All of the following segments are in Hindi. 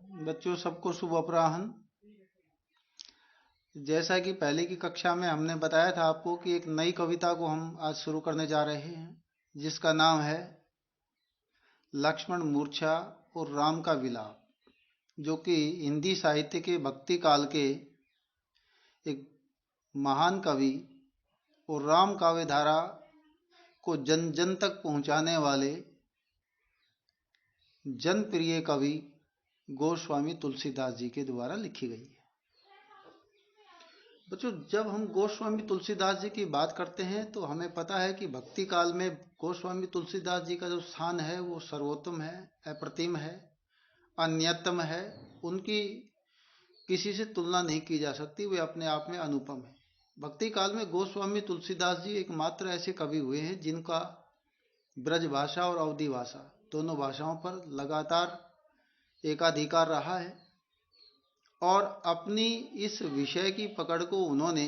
बच्चों सबको शुभ अपराह्न। जैसा कि पहले की कक्षा में हमने बताया था आपको कि एक नई कविता को हम आज शुरू करने जा रहे हैं, जिसका नाम है लक्ष्मण मूर्छा और राम का विलाप, जो कि हिंदी साहित्य के भक्ति काल के एक महान कवि और राम काव्य धारा को जन जन तक पहुंचाने वाले जनप्रिय कवि गोस्वामी तुलसीदास जी के द्वारा लिखी गई है। बच्चों, जब हम गोस्वामी तुलसीदास जी की बात करते हैं तो हमें पता है कि भक्ति काल में गोस्वामी तुलसीदास जी का जो स्थान है वो सर्वोत्तम है, अप्रतिम है, अन्यतम है। उनकी किसी से तुलना नहीं की जा सकती, वे अपने आप में अनुपम है। भक्ति काल में गोस्वामी तुलसीदास जी एकमात्र ऐसे कवि हुए हैं जिनका ब्रज भाषा और अवधी भाषा दोनों भाषाओं पर लगातार एकाधिकार रहा है, और अपनी इस विषय की पकड़ को उन्होंने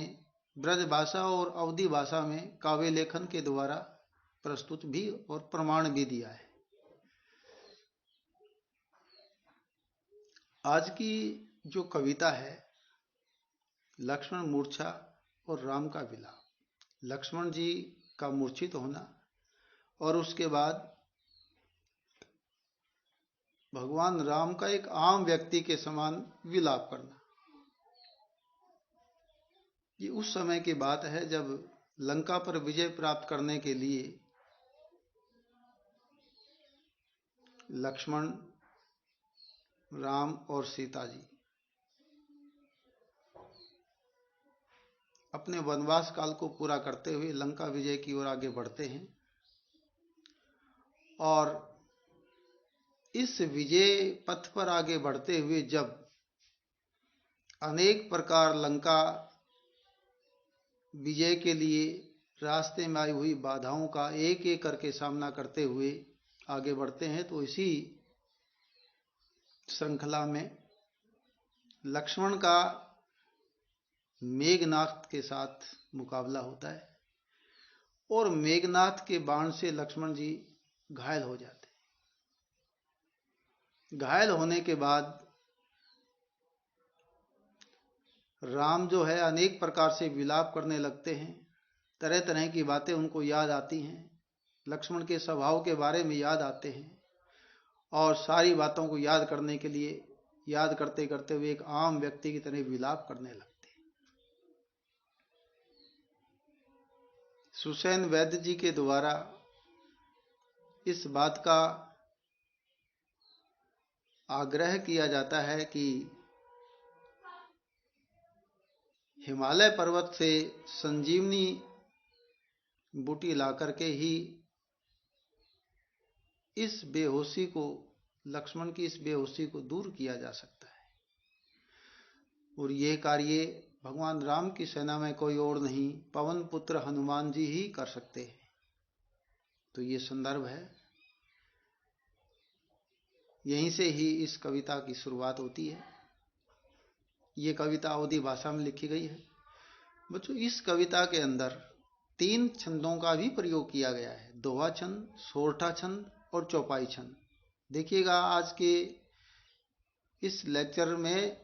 ब्रज भाषा और अवधी भाषा में काव्य लेखन के द्वारा प्रस्तुत भी और प्रमाण भी दिया है। आज की जो कविता है लक्ष्मण मूर्छा और राम का विलाप, लक्ष्मण जी का मूर्छित होना और उसके बाद भगवान राम का एक आम व्यक्ति के समान विलाप करना। ये उस समय की बात है जब लंका पर विजय प्राप्त करने के लिए लक्ष्मण, राम और सीता जी अपने वनवास काल को पूरा करते हुए लंका विजय की ओर आगे बढ़ते हैं, और इस विजय पथ पर आगे बढ़ते हुए जब अनेक प्रकार लंका विजय के लिए रास्ते में आई हुई बाधाओं का एक एक करके सामना करते हुए आगे बढ़ते हैं, तो इसी श्रृंखला में लक्ष्मण का मेघनाथ के साथ मुकाबला होता है, और मेघनाथ के बाण से लक्ष्मण जी घायल हो जाते हैं। घायल होने के बाद राम जो है अनेक प्रकार से विलाप करने लगते हैं, तरह तरह की बातें उनको याद आती हैं, लक्ष्मण के स्वभाव के बारे में याद आते हैं, और सारी बातों को याद करने के लिए याद करते करते हुए एक आम व्यक्ति की तरह विलाप करने लगते हैं। सुसैन वैद्य जी के द्वारा इस बात का आग्रह किया जाता है कि हिमालय पर्वत से संजीवनी बूटी ला करके ही इस बेहोशी को, लक्ष्मण की इस बेहोशी को दूर किया जा सकता है, और यह कार्य भगवान राम की सेना में कोई और नहीं, पवन पुत्र हनुमान जी ही कर सकते हैं। तो ये संदर्भ है, यहीं से ही इस कविता की शुरुआत होती है। ये कविता अवधी भाषा में लिखी गई है। बच्चों, इस कविता के अंदर 3 छंदों का भी प्रयोग किया गया है, दोहा छंद, सोरठा छंद और चौपाई छंद। देखिएगा, आज के इस लेक्चर में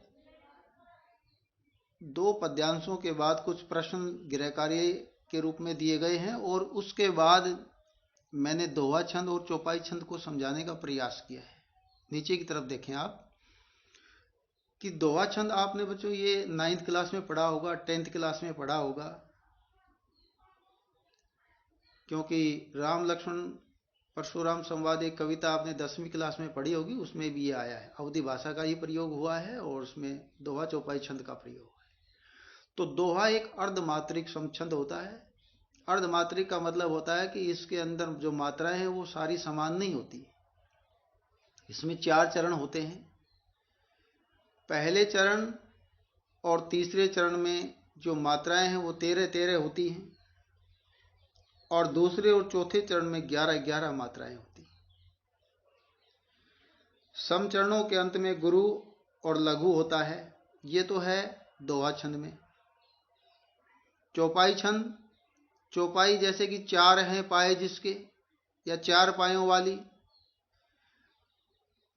2 पद्यांशों के बाद कुछ प्रश्न गृह कार्य के रूप में दिए गए हैं, और उसके बाद मैंने दोहा छंद और चौपाई छंद को समझाने का प्रयास किया है। नीचे की तरफ देखें आप कि दोहा छंद आपने बच्चों ये 9th क्लास में पढ़ा होगा, 10th क्लास में पढ़ा होगा, क्योंकि राम लक्ष्मण परशुराम संवाद एक कविता आपने 10वीं क्लास में पढ़ी होगी, उसमें भी ये आया है, अवधी भाषा का ही प्रयोग हुआ है और उसमें दोहा चौपाई छंद का प्रयोग है। तो दोहा एक अर्धमात्रिक समछंद होता है। अर्धमात्रिक का मतलब होता है कि इसके अंदर जो मात्राएं हैं वो सारी समान नहीं होती। इसमें 4 चरण होते हैं। पहले चरण और तीसरे चरण में जो मात्राएं हैं वो 13-13 होती हैं, और दूसरे और चौथे चरण में 11-11 मात्राएं होती हैं। सम चरणों के अंत में गुरु और लघु होता है, ये तो है दोहा छंद में। चौपाई छंद, चौपाई जैसे कि 4 हैं पाए जिसके, या 4 पायों वाली,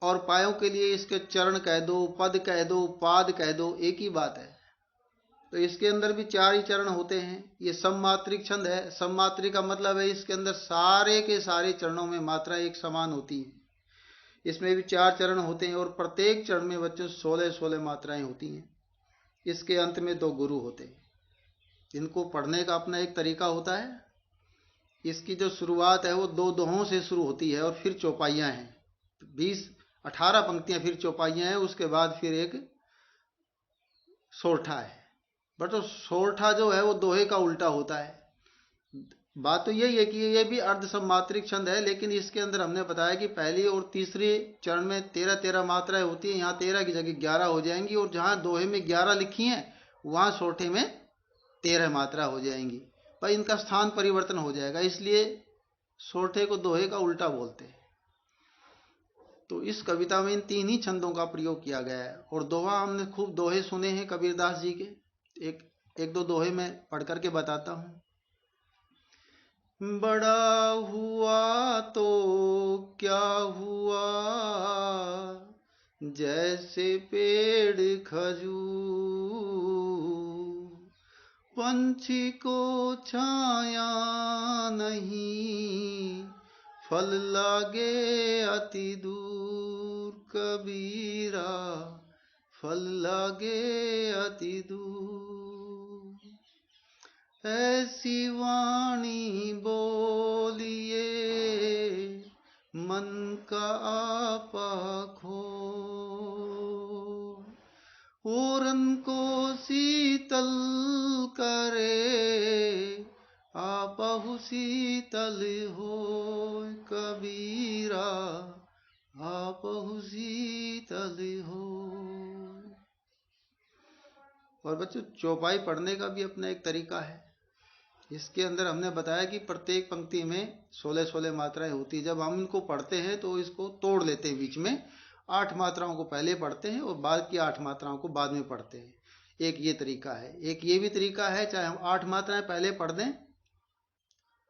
और पायों के लिए इसके चरण कह दो, पद कह दो, पाद कह दो, एक ही बात है। तो इसके अंदर भी चार ही चरण होते हैं। ये सममात्रिक छंद है। सममात्रिक का मतलब है इसके अंदर सारे के सारे चरणों में मात्रा एक समान होती है। इसमें भी चार चरण होते हैं और प्रत्येक चरण में बच्चों 16-16 मात्राएं होती हैं। इसके अंत में 2 गुरु होते हैं। इनको पढ़ने का अपना एक तरीका होता है। इसकी जो शुरुआत है वो 2 दोहों से शुरू होती है और फिर चौपाइयाँ हैं। 20-18 पंक्तियां फिर चौपाइयाँ हैं, उसके बाद फिर एक सोरठा है। बट तो सोरठा जो है वो दोहे का उल्टा होता है। बात तो यही है कि ये भी अर्ध सम्मात्रिक छंद है, लेकिन इसके अंदर हमने बताया कि पहली और तीसरे चरण में 13-13 मात्राएं होती हैं। यहाँ 13 की जगह 11 हो जाएंगी और जहाँ दोहे में 11 लिखी हैं वहाँ सोरठे में 13 मात्रा हो जाएंगी, पर इनका स्थान परिवर्तन हो जाएगा, इसलिए सोरठे को दोहे का उल्टा बोलते हैं। तो इस कविता में इन 3 ही छंदों का प्रयोग किया गया है। और दोहा हमने खूब दोहे सुने हैं कबीरदास जी के। एक दो दोहे मैं पढ़ करके बताता हूँ। बड़ा हुआ तो क्या हुआ, जैसे पेड़ खजूर, पंछी को छाया नहीं, फल लागे अति दूर। कबीरा फल लागे अति दूर। ऐसी वाणी बोलिए, मन का आपा खो, ओरन को शीतल करे, आपहु शीतल हो। कबीरा आपहु शीतल हो। और बच्चों चौपाई पढ़ने का भी अपना एक तरीका है। इसके अंदर हमने बताया कि प्रत्येक पंक्ति में 16-16 मात्राएं होती है। जब हम इनको पढ़ते हैं तो इसको तोड़ लेते हैं, बीच में 8 मात्राओं को पहले पढ़ते हैं और बाद की 8 मात्राओं को बाद में पढ़ते हैं। एक ये तरीका है। एक ये भी तरीका है, चाहे हम 8 मात्राएं पहले पढ़ दें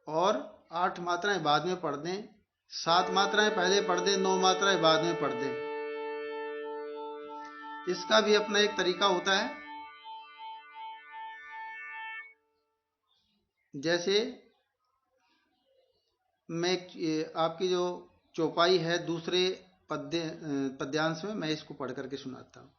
और 8 मात्राएं बाद में पढ़ दें, 7 मात्राएं पहले पढ़ दें, 9 मात्राएं बाद में पढ़ दें। इसका भी अपना एक तरीका होता है। जैसे मैं आपकी जो चौपाई है दूसरे पद्यांश में, मैं इसको पढ़ करके सुनाता हूँ।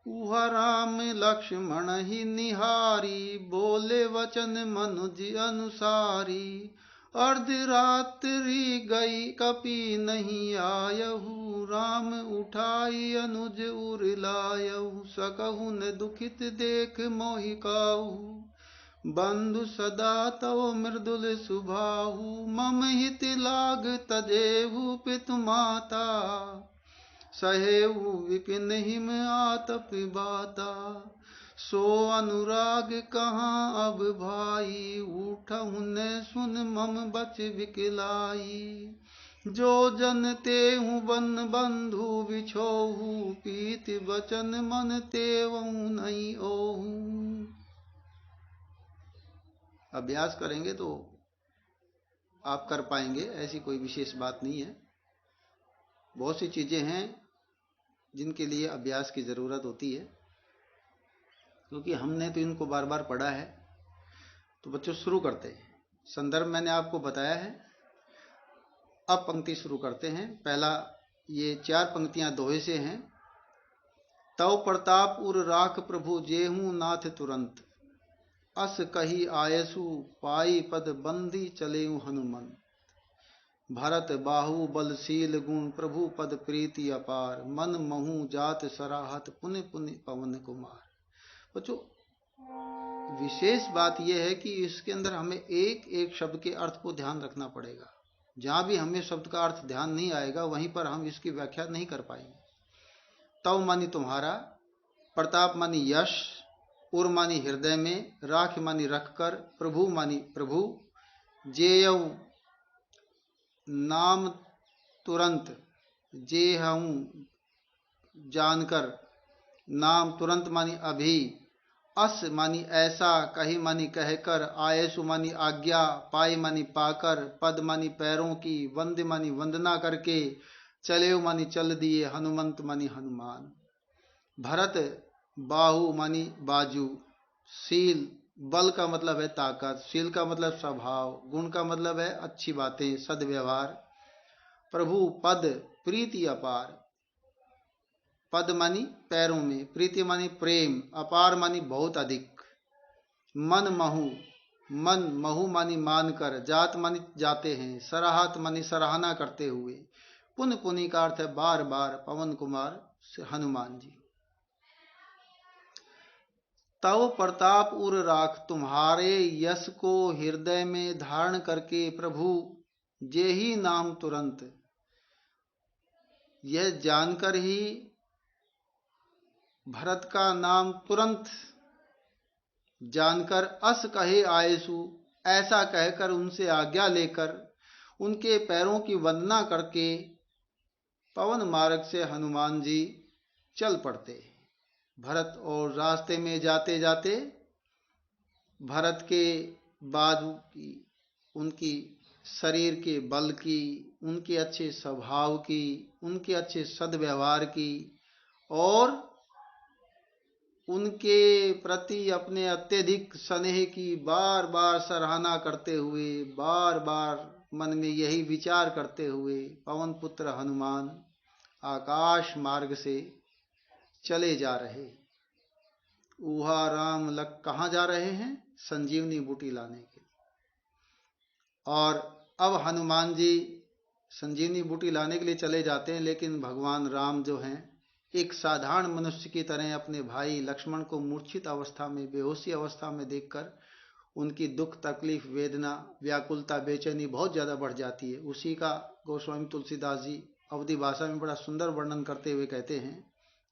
उहा राम लक्ष्मण ही निहारी, बोले वचन मनुज अनुसारी। अर्धरात्रि गई कपि नहीं आयहु, राम उठाई अनुज उर लायहु। सकहु न दुखित देख मोहि काहू, बंधु सदा तव मृदुल सुभाहु। मम हित लाग तजेहु पितु माता, सहेहु विपिन हिम आतप बाता। सो अनुराग कहाँ अब भाई, उठहु न सुन मम बच बिकलाई। जो जन तेहु बन बंधु बिछोहु, पीत बचन मन तेवहु नहीं ओहु। अभ्यास करेंगे तो आप कर पाएंगे, ऐसी कोई विशेष बात नहीं है। बहुत सी चीजें हैं जिनके लिए अभ्यास की जरूरत होती है, क्योंकि हमने तो इनको बार बार पढ़ा है। तो बच्चों शुरू करते हैं। संदर्भ मैंने आपको बताया है। अब पंक्ति शुरू करते हैं। पहला ये 4 पंक्तियां दोहे से हैं। तव प्रताप उर राख प्रभु, जेहू नाथ तुरंत। अस कही आयसु, पाई पद बंदी चलेऊ हनुमंत। भरत बाहु बलशील गुण, प्रभु पद प्रीति अपार। मन महु जात सराहत, पुनि पुनि पवन कुमार। बच्चों विशेष बात यह है कि इसके अंदर हमें एक एक शब्द के अर्थ को ध्यान रखना पड़ेगा। जहां भी हमें शब्द का अर्थ ध्यान नहीं आएगा वहीं पर हम इसकी व्याख्या नहीं कर पाएंगे। तव मानी तुम्हारा, प्रताप मानी यश, उर मानी हृदय में, राख मानी रखकर, प्रभु मानी प्रभु, जेयऊ नाम तुरंत, जेहूं जानकर, नाम तुरंत मानी अभी, अस मानी ऐसा, कही मानी कहकर, आयसु मानी आज्ञा, पाई मानी पाकर, पद मानी पैरों की, वंद मानी वंदना करके, चले मानी चल दिए, हनुमंत मानी हनुमान। भरत बाहु मानी बाजू। शील बल का मतलब है ताकत, शील का मतलब स्वभाव, गुण का मतलब है अच्छी बातें, सद्व्यवहार। प्रभु पद प्रीति अपार। पद मानी पैरों में, प्रीति मानी प्रेम, अपार मानी बहुत अधिक। मन महु, मन महु मानी मानकर, जात मानी जाते हैं, सराहत मानी सराहना करते हुए। पुन पुनि का अर्थ है बार बार। पवन कुमार हनुमान जी। तव प्रताप उर राख, तुम्हारे यश को हृदय में धारण करके प्रभु जे ही नाम तुरंत। यह जानकर ही भरत का नाम तुरंत जानकर, अस कहे आयसु, ऐसा कहकर उनसे आज्ञा लेकर उनके पैरों की वंदना करके पवन मार्ग से हनुमान जी चल पड़ते। भरत और रास्ते में जाते जाते भरत के बाजू की, उनकी शरीर के बल की, उनके अच्छे स्वभाव की, उनके अच्छे सद्व्यवहार की और उनके प्रति अपने अत्यधिक स्नेह की बार बार सराहना करते हुए, बार बार मन में यही विचार करते हुए पवन पुत्र हनुमान आकाश मार्ग से चले जा रहे। ऊहा राम लग कहाँ जा रहे हैं? संजीवनी बूटी लाने के लिए। और अब हनुमान जी संजीवनी बूटी लाने के लिए चले जाते हैं, लेकिन भगवान राम जो हैं एक साधारण मनुष्य की तरह अपने भाई लक्ष्मण को मूर्छित अवस्था में, बेहोशी अवस्था में देखकर उनकी दुख तकलीफ वेदना व्याकुलता बेचैनी बहुत ज़्यादा बढ़ जाती है। उसी का गोस्वामी तुलसीदास जी अवधी भाषा में बड़ा सुंदर वर्णन करते हुए कहते हैं।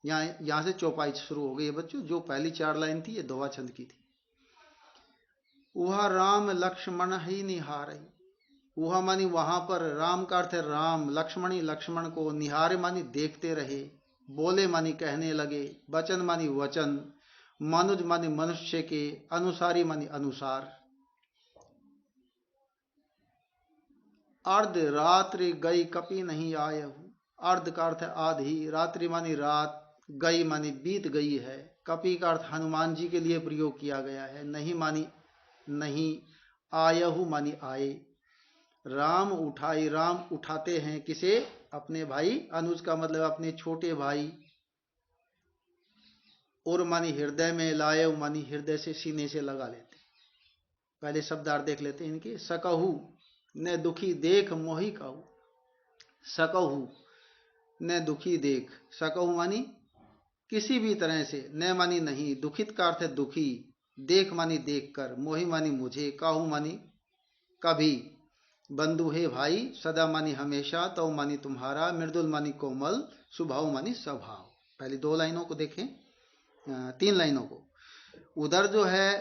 यहाँ से चौपाई शुरू हो गई है बच्चों। जो पहली 4 लाइन थी ये दोहा छंद की थी। वह राम लक्ष्मण ही निहारई। वह मानी वहां पर, राम का अर्थ है राम, लक्ष्मणी लक्ष्मण को, निहारे मानी देखते रहे, बोले मानी कहने लगे, वचन मानी वचन, मनुज मानी मनुष्य के, अनुसारी मानी अनुसार। अर्ध रात्रि गई कपि नहीं आयहु। अर्ध का अर्थ है आधी, रात्रि मानी रात, गई मानी बीत गई है। कपि का अर्थ हनुमान जी के लिए प्रयोग किया गया है। नहीं मानी नहीं, आयहु मानी आए। राम उठाई, राम उठाते हैं किसे? अपने भाई अनुज का मतलब अपने छोटे भाई। और मानी हृदय में, लाए मानी हृदय से, सीने से लगा लेते। पहले शब्दार्थ देख लेते हैं इनके। सकहु ने दुखी देख मोहि कहू। सकहु ने दुखी देख, सकहु मानी किसी भी तरह से, न मानी नहीं, दुखित का अर्थ है दुखी, देख मानी देख कर, मोहि मानी मुझे, काहू मानी कभी, बंधु है भाई, सदा मानी हमेशा, तो मानी तुम्हारा, मृदुल मानी कोमल, स्वभाव मानी स्वभाव। पहली 2 लाइनों को देखें, 3 लाइनों को। उधर जो है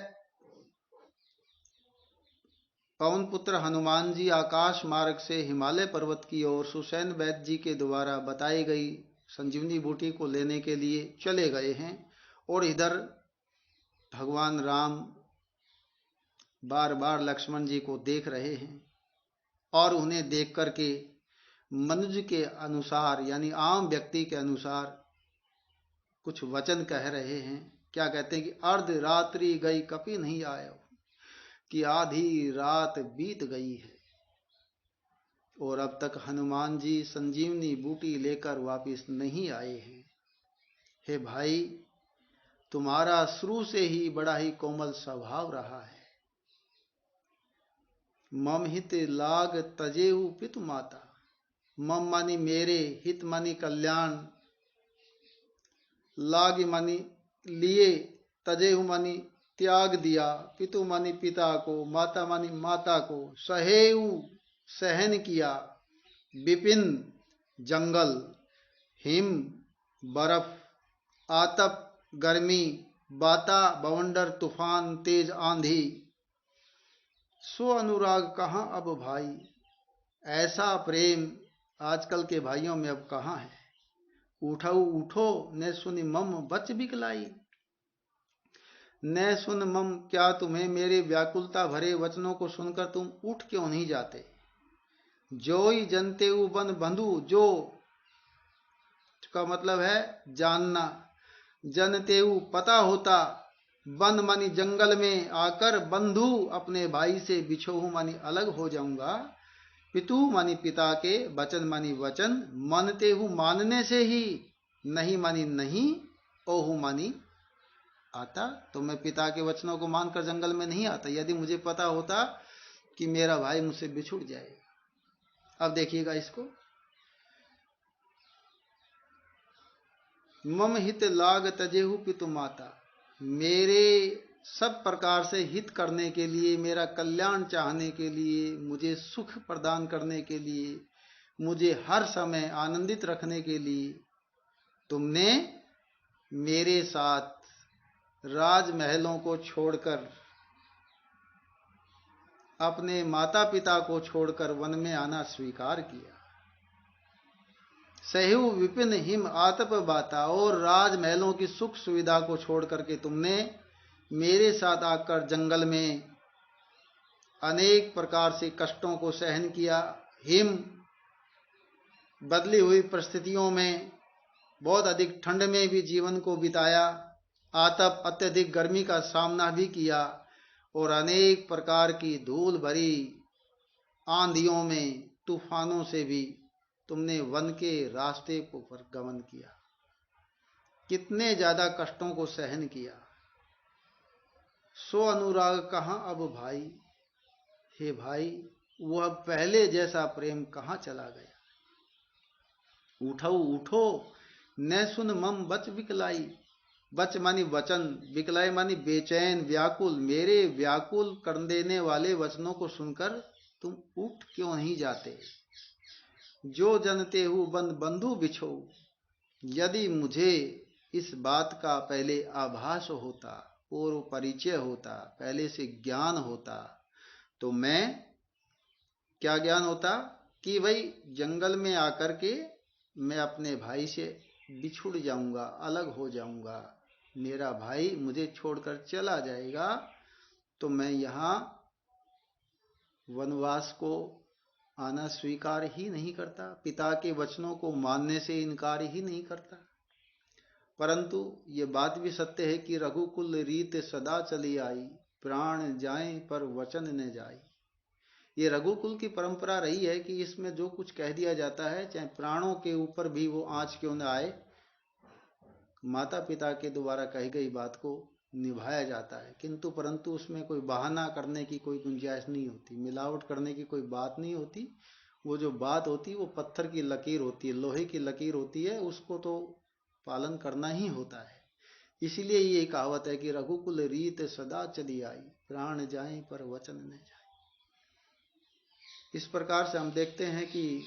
पवन पुत्र हनुमान जी आकाश मार्ग से हिमालय पर्वत की ओर सुसैन वैद्य जी के द्वारा बताई गई संजीवनी बूटी को लेने के लिए चले गए हैं। और इधर भगवान राम बार बार लक्ष्मण जी को देख रहे हैं और उन्हें देख करके मनुष्य के अनुसार, यानी आम व्यक्ति के अनुसार कुछ वचन कह रहे हैं। क्या कहते हैं कि अर्ध रात्रि गई कपि नहीं आयो, कि आधी रात बीत गई है और अब तक हनुमान जी संजीवनी बूटी लेकर वापस नहीं आए हैं। हे भाई, तुम्हारा शुरू से ही बड़ा ही कोमल स्वभाव रहा है। मम हित लाग तजेहु पितु माता। मम मानी मेरे, हित मानी कल्याण, लाग मानी लिए, तजेहु मानी त्याग दिया, पितु मानी पिता को, माता मानी माता को, सहेऊ सहन किया, विपिन जंगल, हिम बर्फ, आतप गर्मी, बाता बवंडर तूफान तेज आंधी। सो अनुराग कहाँ अब भाई। ऐसा प्रेम आजकल के भाइयों में अब कहाँ है। उठो उठो न सुनि मम बच बिकलाई। न सुन मम, क्या तुम्हें मेरे व्याकुलता भरे वचनों को सुनकर तुम उठ क्यों नहीं जाते। जोई जनते बन बंधु, जो का मतलब है जानना। जनतेऊ पता होता, वन मानी जंगल में आकर, बंधु अपने भाई से बिछोहू मानी अलग हो जाऊंगा। पितु मानी पिता के, वचन मानी वचन, मानते हूँ मानने से ही, नहीं मानी नहीं, ओहू मानी आता। तो मैं पिता के वचनों को मानकर जंगल में नहीं आता यदि मुझे पता होता कि मेरा भाई मुझसे बिछुड़ जाएगा। अब देखिएगा इसको, मम हित लाग तजेहु पितु माता, मेरे सब प्रकार से हित करने के लिए, मेरा कल्याण चाहने के लिए, मुझे सुख प्रदान करने के लिए, मुझे हर समय आनंदित रखने के लिए तुमने मेरे साथ राजमहलों को छोड़कर, अपने माता पिता को छोड़कर वन में आना स्वीकार किया। सहु विपिन हिम आतप बाता, और राजमहलों की सुख सुविधा को छोड़ करके तुमने मेरे साथ आकर जंगल में अनेक प्रकार से कष्टों को सहन किया। हिम बदली हुई परिस्थितियों में बहुत अधिक ठंड में भी जीवन को बिताया, आतप अत्यधिक गर्मी का सामना भी किया, और अनेक प्रकार की धूल भरी आंधियों में, तूफानों से भी तुमने वन के रास्ते पर गमन किया। कितने ज्यादा कष्टों को सहन किया। सो अनुराग कहाँ अब भाई, हे भाई वह पहले जैसा प्रेम कहाँ चला गया। उठो उठो न सुन मम बच बिकलाई, बच मानी वचन, बिकलाई मानी बेचैन व्याकुल, मेरे व्याकुल कर देने वाले वचनों को सुनकर तुम उठ क्यों नहीं जाते। जो जनते हु बंधु बिछो, यदि मुझे इस बात का पहले आभास होता और परिचय होता, पहले से ज्ञान होता, तो मैं, क्या ज्ञान होता कि भाई जंगल में आकर के मैं अपने भाई से बिछुड़ जाऊंगा, अलग हो जाऊंगा, मेरा भाई मुझे छोड़कर चला जाएगा, तो मैं यहाँ वनवास को आना स्वीकार ही नहीं करता, पिता के वचनों को मानने से इनकार ही नहीं करता। परंतु ये बात भी सत्य है कि रघुकुल रीत सदा चली आई, प्राण जाए पर वचन न जाए। ये रघुकुल की परंपरा रही है कि इसमें जो कुछ कह दिया जाता है, चाहे प्राणों के ऊपर भी वो आंच क्यों न आए, माता पिता के द्वारा कही गई बात को निभाया जाता है। किंतु परंतु उसमें कोई बहाना करने की कोई गुंजाइश नहीं होती, मिलावट करने की कोई बात नहीं होती। वो जो बात होती है वो पत्थर की लकीर होती है, लोहे की लकीर होती है, उसको तो पालन करना ही होता है। इसीलिए ये कहावत है कि रघुकुल रीत सदा चली आई, प्राण जाए पर वचन न जाए। इस प्रकार से हम देखते हैं कि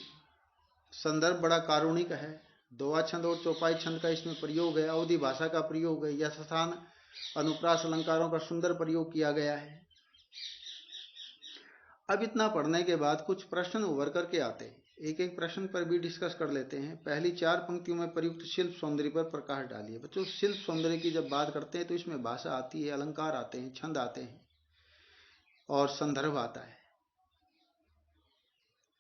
संदर्भ बड़ा कारुणिक है। दोहा छंद और चौपाई छंद का इसमें प्रयोग है, अवधि भाषा का प्रयोग है, यथास्थान अनुप्रास अलंकारों का सुंदर प्रयोग किया गया है। अब इतना पढ़ने के बाद कुछ प्रश्न उभर करके आते हैं, एक एक प्रश्न पर भी डिस्कस कर लेते हैं। पहली 4 पंक्तियों में प्रयुक्त शिल्प सौंदर्य पर प्रकाश डालिए। बच्चों, शिल्प सौंदर्य की जब बात करते हैं तो इसमें भाषा आती है, अलंकार आते हैं, छंद आते हैं और संदर्भ आता है।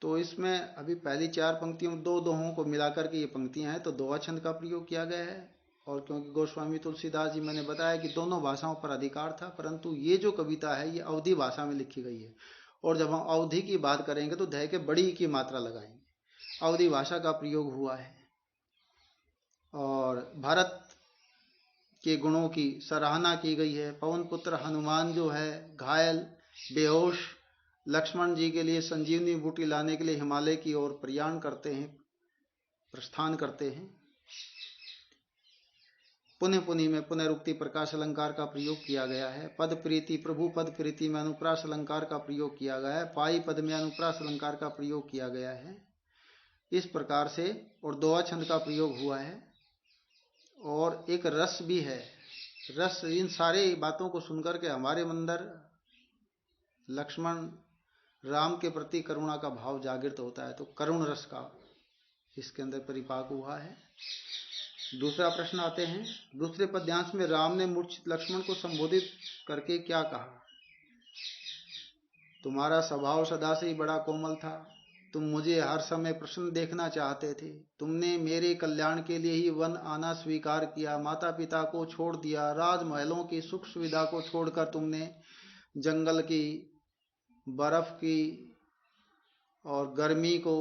तो इसमें अभी पहली 4 पंक्तियों में 2 दोहों को मिलाकर के ये पंक्तियां हैं, तो दोहा छंद का प्रयोग किया गया है। और क्योंकि गोस्वामी तुलसीदास जी, मैंने बताया कि दोनों भाषाओं पर अधिकार था, परंतु ये जो कविता है ये अवधी भाषा में लिखी गई है। और जब हम अवधि की बात करेंगे तो ध के बड़ी की मात्रा लगाएंगे, अवधी भाषा का प्रयोग हुआ है। और भरत के गुणों की सराहना की गई है। पवन पुत्र हनुमान जो है घायल बेहोश, लक्ष्मण जी के लिए संजीवनी बूटी लाने के लिए हिमालय की ओर प्रयाण करते हैं, प्रस्थान करते हैं। पुनः पुनि में पुनरुक्ति प्रकाश अलंकार का प्रयोग किया गया है। पद प्रीति, प्रभु पद प्रीति में अनुप्रास अलंकार का प्रयोग किया गया है। पाई पद में अनुप्रास अलंकार का प्रयोग किया गया है। इस प्रकार से और दोहा छंद का प्रयोग हुआ है। और एक रस भी है। रस, इन सारे बातों को सुनकर के हमारे अंदर लक्ष्मण राम के प्रति करुणा का भाव जागृत होता है, तो करुण रस का इसके अंदर परिपाक हुआ है। दूसरा प्रश्न आते हैं। दूसरे पद्यांश में राम ने मूर्छित लक्ष्मण को संबोधित करके क्या कहा? तुम्हारा स्वभाव सदा से ही बड़ा कोमल था, तुम मुझे हर समय प्रसन्न देखना चाहते थे। तुमने मेरे कल्याण के लिए ही वन आना स्वीकार किया, माता पिता को छोड़ दिया, राजमहलों की सुख सुविधा को छोड़कर तुमने जंगल की, बर्फ की और गर्मी को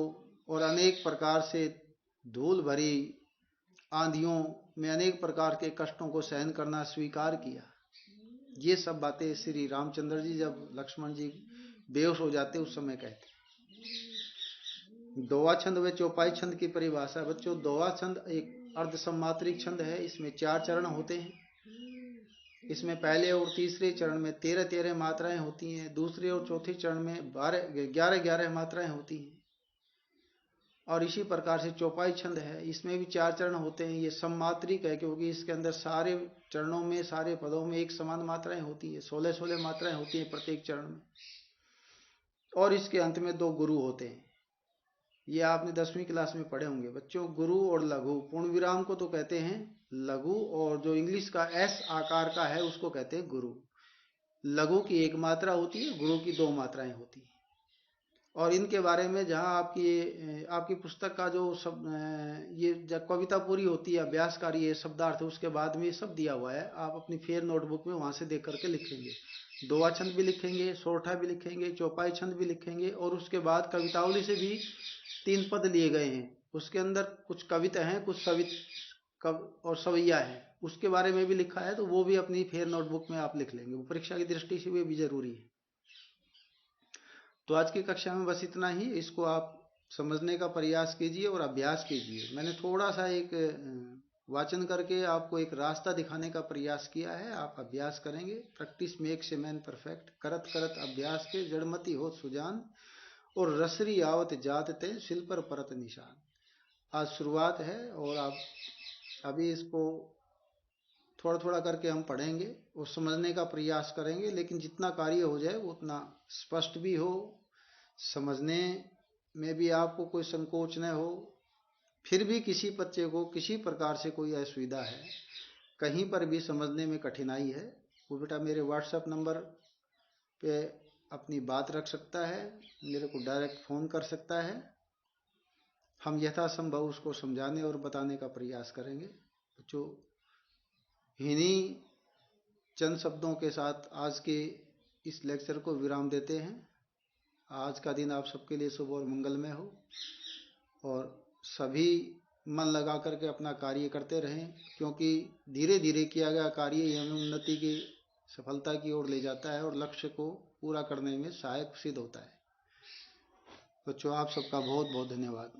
और अनेक प्रकार से धूल भरी आंधियों में अनेक प्रकार के कष्टों को सहन करना स्वीकार किया। ये सब बातें श्री रामचंद्र जी जब लक्ष्मण जी बेहोश हो जाते उस समय कहते। दोहा छंद व चौपाई छंद की परिभाषा। बच्चों, दोहा छंद एक अर्ध सम्मात्रिक छंद है। इसमें 4 चरण होते हैं। इसमें पहले और तीसरे चरण में 13-13 मात्राएं होती हैं। दूसरे और चौथे चरण में 11-11 मात्राएं होती हैं। और इसी प्रकार से चौपाई छंद है, इसमें भी 4 चरण होते हैं। ये सम्मात्रिक है क्योंकि इसके अंदर सारे चरणों में, सारे पदों में एक समान मात्राएं होती है। 16-16 मात्राएं होती हैं प्रत्येक चरण में। और इसके अंत में 2 गुरु होते हैं। ये आपने 10वीं क्लास में पढ़े होंगे बच्चों। गुरु और लघु। पूर्ण विराम को तो कहते हैं लघु, और जो इंग्लिश का एस आकार का है उसको कहते हैं गुरु। लघु की 1 मात्रा होती है, गुरु की 2 मात्राएं होती हैं। और इनके बारे में जहाँ आपकी पुस्तक का जो सब ये जब कविता पूरी होती है, अभ्यासकारी ये शब्दार्थ, उसके बाद में ये सब दिया हुआ है। आप अपनी फेयर नोटबुक में वहाँ से देख करके लिखेंगे। दोहा छंद भी लिखेंगे, सोरठा भी लिखेंगे, चौपाई छंद भी लिखेंगे। और उसके बाद कवितावली से भी 3 पद लिए गए हैं। उसके अंदर कुछ कविता हैं, कुछ और सवैया है, उसके बारे में भी लिखा है। तो वो भी अपनी फेयर नोटबुक में आप लिख लेंगे। वो परीक्षा की दृष्टि से भी जरूरी है। तो आज की कक्षा में बस इतना ही। इसको आप समझने का प्रयास कीजिए और अभ्यास कीजिए। मैंने थोड़ा सा एक वाचन करके आपको एक रास्ता दिखाने का प्रयास किया है। आप अभ्यास करेंगे। Practice makes a man perfect. करत करत अभ्यास के जड़मति हो सुजान, और रसरी आवत जात ते शिल पर परत निशान। आज शुरुआत है और आप अभी इसको थोड़ा थोड़ा करके हम पढ़ेंगे और समझने का प्रयास करेंगे। लेकिन जितना कार्य हो जाए वो उतना स्पष्ट भी हो, समझने में भी आपको कोई संकोच न हो। फिर भी किसी बच्चे को किसी प्रकार से कोई असुविधा है, कहीं पर भी समझने में कठिनाई है, वो बेटा मेरे व्हाट्सएप नंबर पे अपनी बात रख सकता है, मेरे को डायरेक्ट फ़ोन कर सकता है। हम यथासंभव उसको समझाने और बताने का प्रयास करेंगे। बच्चों, इन्हीं चंद शब्दों के साथ आज के इस लेक्चर को विराम देते हैं। आज का दिन आप सबके लिए शुभ और मंगलमय हो, और सभी मन लगा करके अपना कार्य करते रहें, क्योंकि धीरे धीरे किया गया कार्य ही हमें उन्नति की, सफलता की ओर ले जाता है और लक्ष्य को पूरा करने में सहायक सिद्ध होता है। बच्चों, आप सबका बहुत बहुत धन्यवाद।